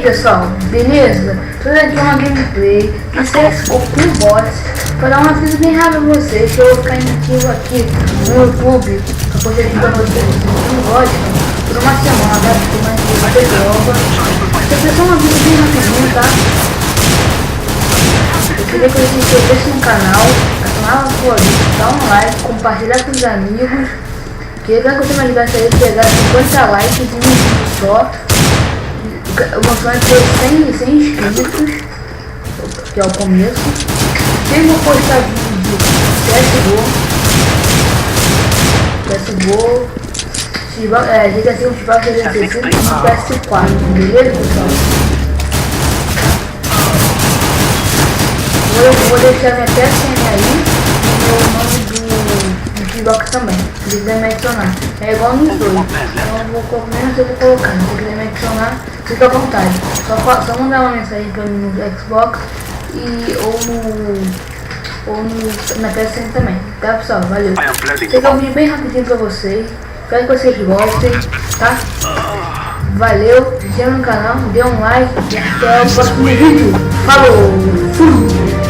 pessoal, beleza? Tudo aqui é uma gameplay de CSGO com bots para dar uma aviso bem rápido pra vocês que eu vou ficar inativo aqui no YouTube para poder ajudar vocês que não gostam por uma semana, porque mais que vai ter prova. Então só um aviso bem rapidinho, tá? Eu queria que vocês se inscrevessem no canal, ativar o favorito, dar um like, compartilhar com os amigos. Que vai conseguir me ajudar a pegar 50 likes em um vídeo só. O meu sonho é ter 100 inscritos, que é o começo. Sempre vou postar vídeo CSGO, GTA 5 Chival 360 e PS4, beleza pessoal? Eu vou deixar minha PSN aí e o nome do Xbox também, se quiser me adicionar. É igual nos dois, então menos eu vou colocar, se quiser me adicionar, fica à vontade. Só mandar uma mensagem pra mim no Xbox ou na PSN também, tá pessoal? Valeu. Esse é um vídeo bem rapidinho pra vocês, espero que vocês gostem, tá? Valeu, se inscreva no canal, dê um like e até o próximo vídeo. Falou! Fui!